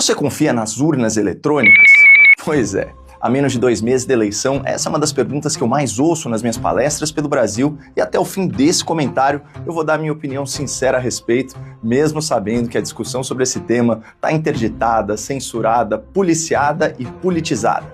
Você confia nas urnas eletrônicas? Pois é. Há menos de 2 meses da eleição, essa é uma das perguntas que eu mais ouço nas minhas palestras pelo Brasil, e até o fim desse comentário eu vou dar minha opinião sincera a respeito, mesmo sabendo que a discussão sobre esse tema está interditada, censurada, policiada e politizada.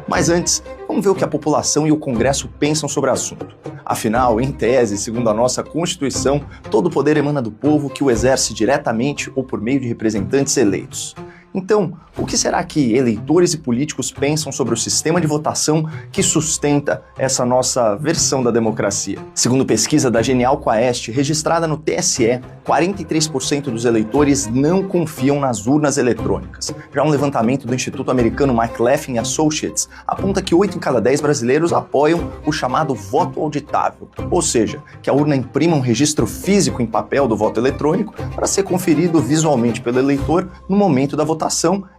Mas antes, vamos ver o que a população e o Congresso pensam sobre o assunto. Afinal, em tese, segundo a nossa Constituição, todo o poder emana do povo que o exerce diretamente ou por meio de representantes eleitos. Então, o que será que eleitores e políticos pensam sobre o sistema de votação que sustenta essa nossa versão da democracia? Segundo pesquisa da Genial Quaest, registrada no TSE, 43% dos eleitores não confiam nas urnas eletrônicas. Já um levantamento do Instituto Americano McLaughlin Associates aponta que 8 em cada 10 brasileiros apoiam o chamado voto auditável, ou seja, que a urna imprima um registro físico em papel do voto eletrônico para ser conferido visualmente pelo eleitor no momento da votação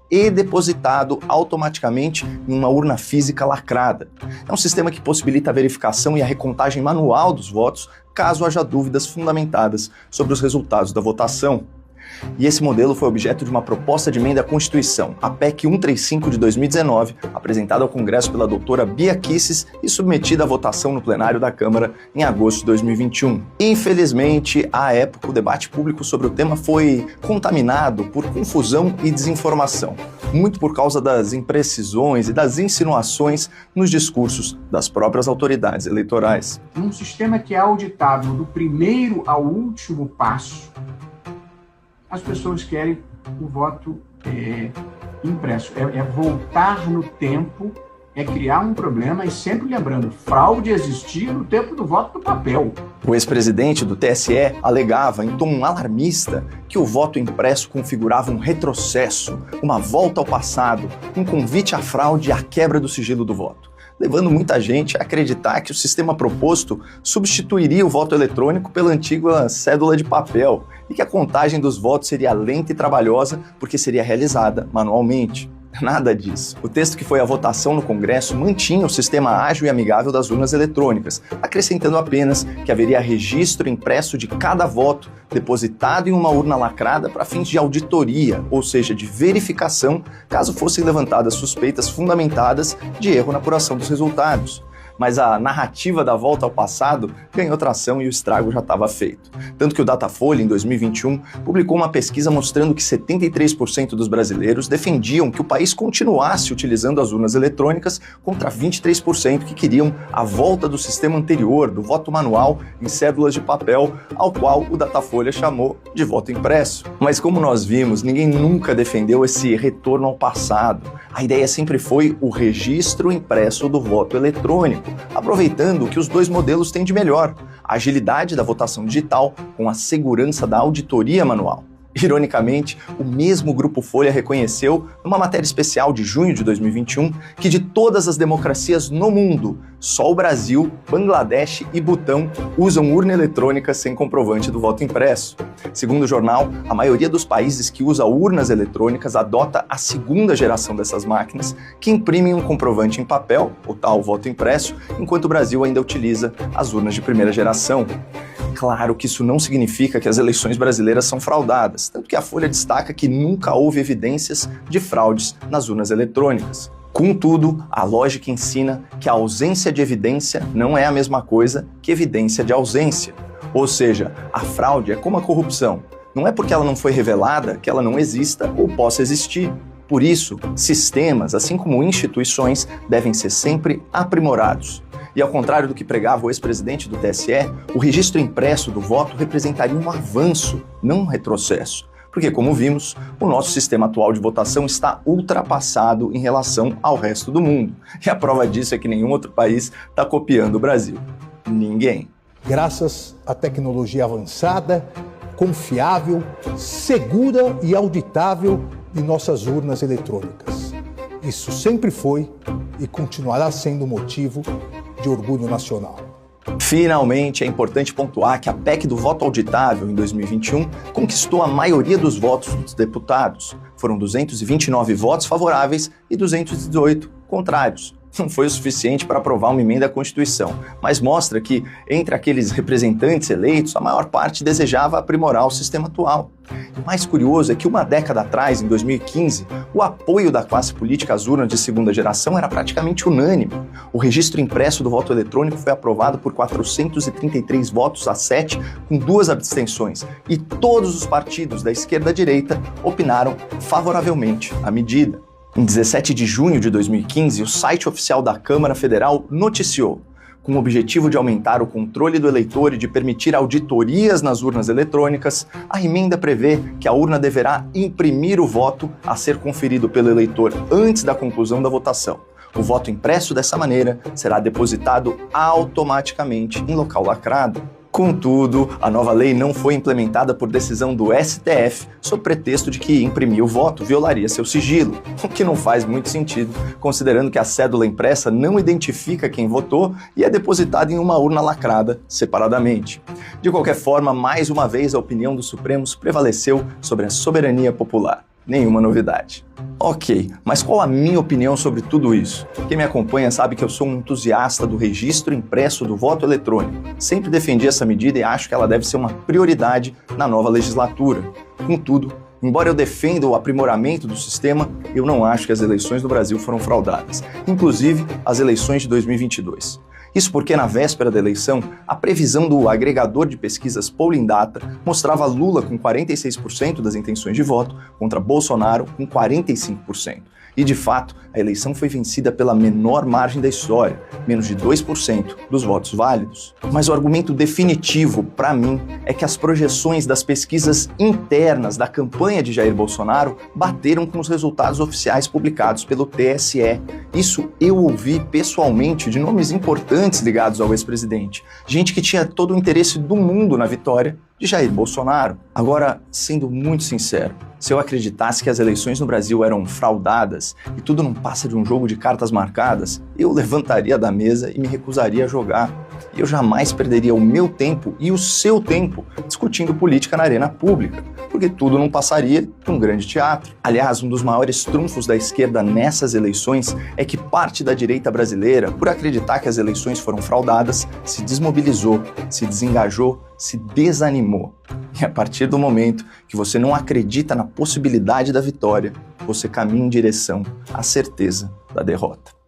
e depositado automaticamente em uma urna física lacrada. É um sistema que possibilita a verificação e a recontagem manual dos votos, caso haja dúvidas fundamentadas sobre os resultados da votação. E esse modelo foi objeto de uma proposta de emenda à Constituição, a PEC 135 de 2019, apresentada ao Congresso pela doutora Bia Kicis e submetida à votação no plenário da Câmara em agosto de 2021. Infelizmente, à época, o debate público sobre o tema foi contaminado por confusão e desinformação, muito por causa das imprecisões e das insinuações nos discursos das próprias autoridades eleitorais. Um sistema que é auditável do primeiro ao último passo, as pessoas querem o voto impresso. É voltar no tempo, é criar um problema e sempre lembrando, fraude existia no tempo do voto do papel. O ex-presidente do TSE alegava, em tom alarmista, que o voto impresso configurava um retrocesso, uma volta ao passado, um convite à fraude e à quebra do sigilo do voto, levando muita gente a acreditar que o sistema proposto substituiria o voto eletrônico pela antiga cédula de papel e que a contagem dos votos seria lenta e trabalhosa porque seria realizada manualmente. Nada disso. O texto que foi à votação no Congresso mantinha o sistema ágil e amigável das urnas eletrônicas, acrescentando apenas que haveria registro impresso de cada voto depositado em uma urna lacrada para fins de auditoria, ou seja, de verificação, caso fossem levantadas suspeitas fundamentadas de erro na apuração dos resultados. Mas a narrativa da volta ao passado ganhou tração e o estrago já estava feito. Tanto que o Datafolha, em 2021, publicou uma pesquisa mostrando que 73% dos brasileiros defendiam que o país continuasse utilizando as urnas eletrônicas contra 23% que queriam a volta do sistema anterior, do voto manual em cédulas de papel, ao qual o Datafolha chamou de voto impresso. Mas como nós vimos, ninguém nunca defendeu esse retorno ao passado. A ideia sempre foi o registro impresso do voto eletrônico, aproveitando o que os dois modelos têm de melhor, a agilidade da votação digital com a segurança da auditoria manual. Ironicamente, o mesmo Grupo Folha reconheceu, numa matéria especial de junho de 2021, que de todas as democracias no mundo, só o Brasil, Bangladesh e Butão usam urna eletrônica sem comprovante do voto impresso. Segundo o jornal, a maioria dos países que usa urnas eletrônicas adota a segunda geração dessas máquinas, que imprimem um comprovante em papel, o tal voto impresso, enquanto o Brasil ainda utiliza as urnas de primeira geração. Claro que isso não significa que as eleições brasileiras são fraudadas, tanto que a Folha destaca que nunca houve evidências de fraudes nas urnas eletrônicas. Contudo, a lógica ensina que a ausência de evidência não é a mesma coisa que evidência de ausência. Ou seja, a fraude é como a corrupção. Não é porque ela não foi revelada que ela não exista ou possa existir. Por isso, sistemas, assim como instituições, devem ser sempre aprimorados. E ao contrário do que pregava o ex-presidente do TSE, o registro impresso do voto representaria um avanço, não um retrocesso. Porque, como vimos, o nosso sistema atual de votação está ultrapassado em relação ao resto do mundo. E a prova disso é que nenhum outro país está copiando o Brasil. Ninguém. Graças à tecnologia avançada, confiável, segura e auditável de nossas urnas eletrônicas. Isso sempre foi e continuará sendo motivo de orgulho nacional. Finalmente, é importante pontuar que a PEC do voto auditável, em 2021, conquistou a maioria dos votos dos deputados. Foram 229 votos favoráveis e 218 contrários. não foi o suficiente para aprovar uma emenda à Constituição, mas mostra que, entre aqueles representantes eleitos, a maior parte desejava aprimorar o sistema atual. O mais curioso é que uma década atrás, em 2015, o apoio da classe política às urnas de segunda geração era praticamente unânime. O registro impresso do voto eletrônico foi aprovado por 433 votos a 7, com 2 abstenções, e todos os partidos da esquerda à direita opinaram favoravelmente à medida. Em 17 de junho de 2015, o site oficial da Câmara Federal noticiou: com o objetivo de aumentar o controle do eleitor e de permitir auditorias nas urnas eletrônicas, a emenda prevê que a urna deverá imprimir o voto a ser conferido pelo eleitor antes da conclusão da votação. O voto impresso dessa maneira será depositado automaticamente em local lacrado. Contudo, a nova lei não foi implementada por decisão do STF, sob pretexto de que imprimir o voto violaria seu sigilo, o que não faz muito sentido, considerando que a cédula impressa não identifica quem votou e é depositada em uma urna lacrada separadamente. De qualquer forma, mais uma vez a opinião dos Supremos prevaleceu sobre a soberania popular. Nenhuma novidade. Ok, mas qual a minha opinião sobre tudo isso? Quem me acompanha sabe que eu sou um entusiasta do registro impresso do voto eletrônico. Sempre defendi essa medida e acho que ela deve ser uma prioridade na nova legislatura. Contudo, embora eu defenda o aprimoramento do sistema, eu não acho que as eleições no Brasil foram fraudadas, inclusive as eleições de 2022. Isso porque, na véspera da eleição, a previsão do agregador de pesquisas Polling Data mostrava Lula com 46% das intenções de voto contra Bolsonaro com 45%. E, de fato, a eleição foi vencida pela menor margem da história, menos de 2% dos votos válidos. Mas o argumento definitivo, para mim, é que as projeções das pesquisas internas da campanha de Jair Bolsonaro bateram com os resultados oficiais publicados pelo TSE. Isso eu ouvi pessoalmente de nomes importantes ligados ao ex-presidente. Gente que tinha todo o interesse do mundo na vitória de Jair Bolsonaro. Agora, sendo muito sincero, se eu acreditasse que as eleições no Brasil eram fraudadas e tudo não passa de um jogo de cartas marcadas, eu levantaria da mesa e me recusaria a jogar. E eu jamais perderia o meu tempo e o seu tempo discutindo política na arena pública, porque tudo não passaria de um grande teatro. Aliás, um dos maiores trunfos da esquerda nessas eleições é que parte da direita brasileira, por acreditar que as eleições foram fraudadas, se desmobilizou, se desengajou, se desanimou. E a partir do momento que você não acredita na possibilidade da vitória, você caminha em direção à certeza da derrota.